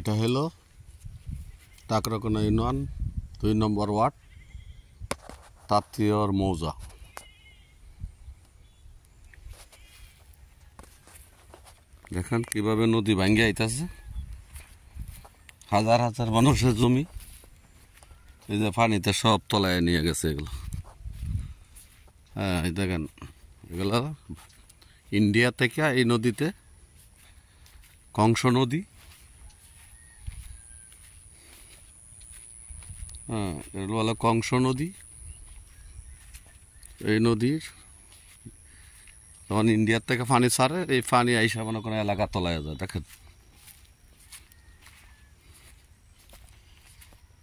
এটা হলো টাকরাকোনা ইউনিয়ন 2 নম্বর ওয়ার্ড তাঁতিয়র মৌজা। দেখেন কিভাবে নদী ভাঙ্গে আইতাছে, হাজার হাজার মানুষের জমি এই যে পানিতে সব তলায় নিয়ে গেছে এগুলো। হ্যাঁ, এই দেখেন এগুলো ইন্ডিয়া থেকে এই নদীতে কংস নদী, হ্যাঁ এগুলো হলো কংস নদী। এই নদীর তখন ইন্ডিয়ার থেকে পানি ছাড়ে, এই পানি আইসা মনে কোনো এলাকা তলায় যায়। দেখেন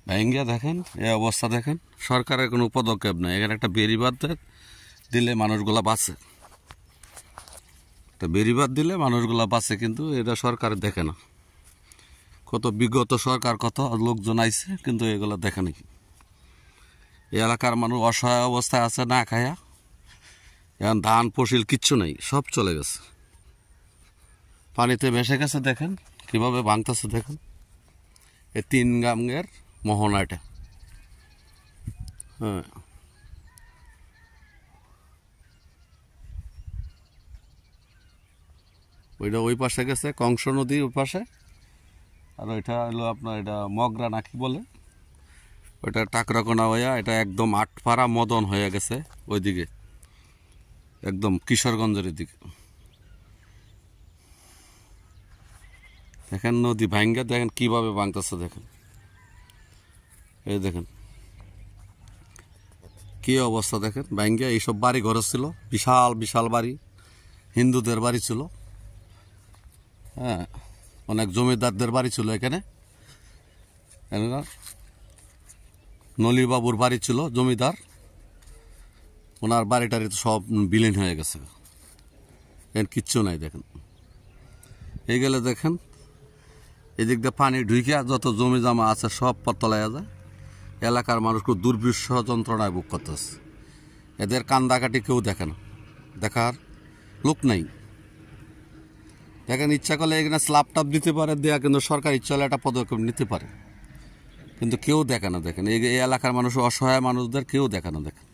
ভাঙ্গিয়া, দেখেন এই অবস্থা। দেখেন সরকারের কোনো পদক্ষেপ নেই। এখানে একটা বেড়িবাঁধ দিলে মানুষগুলা বাঁচে, একটা বেড়িবাঁধ দিলে মানুষগুলা বাঁচে, কিন্তু এটা সরকার দেখে না। কত বিগত সরকার কত লোকজন আইছে, কিন্তু এগুলো দেখে নাকি। এই এলাকার মানুষ অসহায় অবস্থায় আছে, না খায়া। এখন ধান ফসল কিচ্ছু নেই, সব চলে গেছে, পানিতে ভেসে গেছে। দেখেন কিভাবে ভাঙতেছে। দেখেন এই 3 গ্রামের মোহনা এটা। হ্যাঁ, ওইটা ওই পাশে গেছে কংস নদীর ওই পাশে, আর ওইটা হলো আপনার এটা মগরা নাকি বলে, ওইটা টাকরাকোনা হইয়া এটা একদম আটপাড়া মদন হয়ে গেছে ওইদিকে, একদম কিশোরগঞ্জের দিকে। দেখেন নদী ভাঙ্গা, দেখেন কিভাবে ভাঙতেছে। দেখেন এই দেখেন কি অবস্থা। দেখেন ভাঙ্গা এইসব বাড়ি ঘর ছিল, বিশাল বিশাল বাড়ি, হিন্দুদের বাড়ি ছিল। হ্যাঁ, অনেক জমিদারদের বাড়ি ছিল এখানে। নলিবাবুর বাড়ি ছিল, জমিদার, ওনার বাড়িটারি তো সব বিলীন হয়ে গেছে, এর কিচ্ছু নাই। দেখেন এই গেলে দেখেন এদিক দিয়ে পানি ঢুকিয়া যত জমি জমা আছে সব তলায় যায়। এলাকার মানুষ খুব দুর্বিষহ যন্ত্রণায় ভোগ করতেছে। এদের কান্দাকাটি কেউ দেখে না, দেখার লোক নাই। দেখেন ইচ্ছা করলে এখানে স্ল্যাব টাপ দিতে পারে দেয়া, কিন্তু সরকার ইচ্ছা হলে একটা পদক্ষেপ নিতে পারে, কিন্তু কেউ দেখে না। দেখেন এই এলাকার মানুষ, অসহায় মানুষদের কেউ দেখে না। দেখেন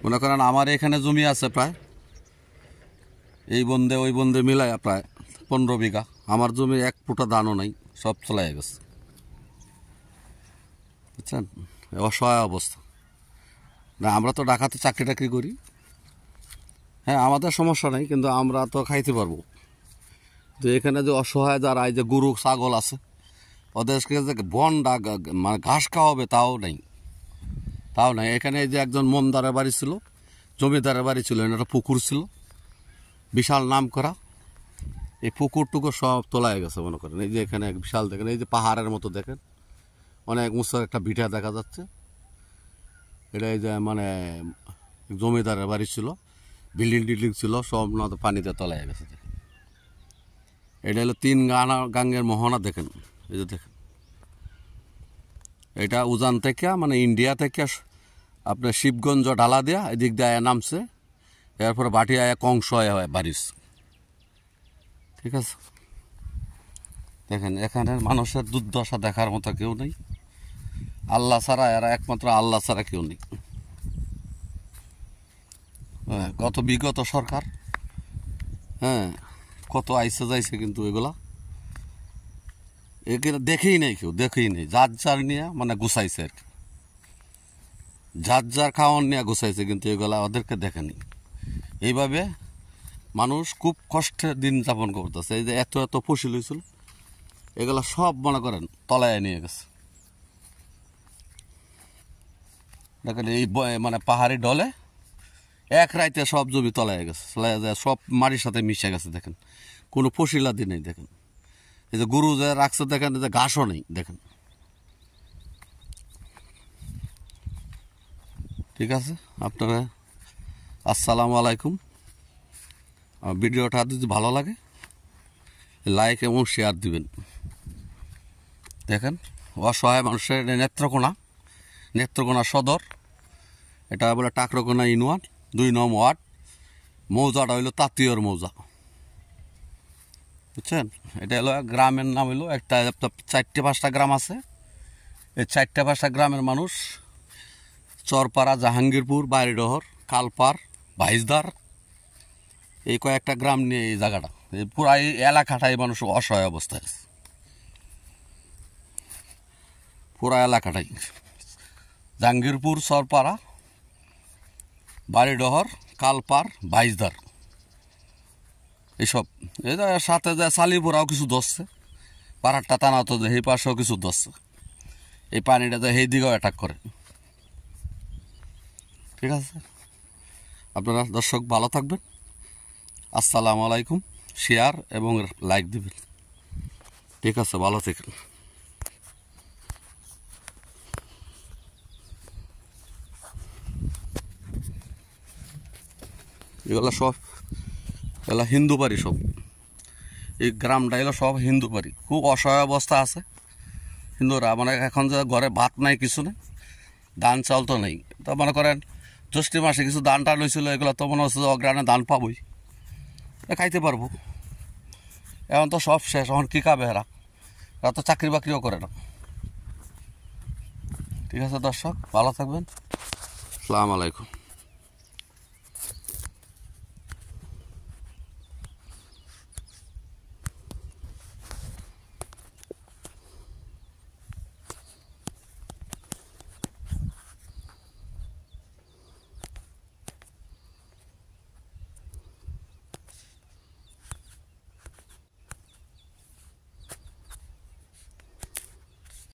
মনে করেন আমার এখানে জমি আছে প্রায়, এই বন্ধে ওই বন্ধে মিলায় প্রায় 15 বিঘা। আমার জমি 1 ফুটা ধানও নাই, সব চলে গেছে। বুঝছেন, অসহায় অবস্থা। না আমরা তো ঢাকাতে চাকরি টাকরি করি, হ্যাঁ আমাদের সমস্যা নেই, কিন্তু আমরা তো খাইতে পারবো। তো এখানে যে অসহায় যারা, এই যে গরু ছাগল আছে, ওদেরকে যে বন মানে ঘাস খাওয়াবে তাও নেই, তাও নাই। এখানে এই যে একজন মন্দারের বাড়ি ছিল, জমিদারের বাড়ি ছিল, একটা পুকুর ছিল বিশাল নাম করা, এই পুকুর টুকুর সব তোলায় গেছে মনে করেন। এই যে এখানে এক বিশাল, দেখেন এই যে পাহাড়ের মতো, দেখেন অনেক উঁচু একটা ভিটা দেখা যাচ্ছে। এটা এই যে মানে জমিদারের বাড়ি ছিল, বিল্ডিং টিল্ডিং ছিল, সব না পানিতে তলায় গেছে। দেখেন এটা হলো 3 গাঙ্গের মোহনা। দেখেন এই যে দেখেন, এটা উজান থেকে মানে ইন্ডিয়া থেকে আপনার শিবগঞ্জ ঢালা দেয়া এদিক দিয়ে আয়া নামছে, এরপরে বাটি আয়া কংস আয়া বাড়িস। ঠিক আছে, দেখেন এখানে মানুষের দুর্দশা দেখার মতো কেউ নেই, আল্লাহ ছাড়া, এরা একমাত্র আল্লাহ ছাড়া কেউ নেই। হ্যাঁ, কত বিগত সরকার, হ্যাঁ কত আইসে যাইছে, কিন্তু এগুলা এগুলো দেখেই নেই, কেউ দেখেই নেই। যার যার নিয়ে মানে গুছাইছে আর কি, যার যার খাওয়ান নিয়ে গুছাইছে, কিন্তু এগুলা ওদেরকে দেখেনি। এইভাবে মানুষ খুব কষ্টে দিন যাপন করতেছে। এই যে এত এত ফসল হয়েছিল, এগুলা সব মনে করেন তলায় নিয়ে গেছে। দেখেন এই মানে পাহাড়ি ডলে এক রাইতে সব জমি তলায় গেছে, তলায় যায় সব মাটির সাথে মিশে গেছে। দেখেন কোনো ফসিলাদি নেই। দেখেন এই যে গরু যে রাখছে, দেখেন এই যে ঘাসও নেই। দেখেন ঠিক আছে, আপনারা আসসালামু আলাইকুম। ভিডিওটা যদি ভালো লাগে লাইক এবং শেয়ার দিবেন। দেখেন অসহায় মানুষের নেত্রকোনা সদর, এটা বলে টাকরাকোনা ইউনিয়ন 2 নং ওয়ার্ড, মৌজাটা হইল তাঁতিয়র মৌজা। বুঝছেন? এটা হলো গ্রামের নাম হলো একটা 4-5টা গ্রাম আছে। এই 4-5টা গ্রামের মানুষ চরপাড়া, জাহাঙ্গীরপুর, বাড়িডহর, কালপাড়, ভাইজদার, এই কয়েকটা গ্রাম নিয়ে এই জায়গাটা, এই পুরা এই এলাকাটা এই মানুষ অসহায় অবস্থায় আছে। পুরা এলাকাটাই জাহাঙ্গীরপুর, চরপাড়া, বাড়িডহর, কালপাড়, ভাইজদার, এইসব। এই সাথে যে সালিপুরাও কিছু ধরছে, পাহাড়টা টানা তো এই পাশেও কিছু ধরছে। এই পানিটা যে এই দিকেও অ্যাটাক করে। ঠিক আছে, আপনারা দর্শক ভালো থাকবেন। আসসালামু আলাইকুম। শেয়ার এবং লাইক দিবেন। ঠিক আছে, ভালো থাকেন। এগুলো সব এগুলো হিন্দু বাড়ি, সব এই গ্রামটা এগুলো সব হিন্দু বাড়ি। খুব অসহায় অবস্থা আছে হিন্দুরা। মানে এখন যে ঘরে ভাত নাই, কিছু নেই, ধান চাল তো নেই। তো মনে করেন জ্যৈষ্ঠী মাসে কিছু ধান টান হয়েছিল, এগুলো তো মনে হচ্ছে অগ্রাণে ধান পাবই, খাইতে পারবো। এখন তো সব শেষ, এখন কী খাবে এরা? এরা তো চাকরি বাকরিও করে না। ঠিক আছে দর্শক, ভালো থাকবেন। আসসালামু আলাইকুম।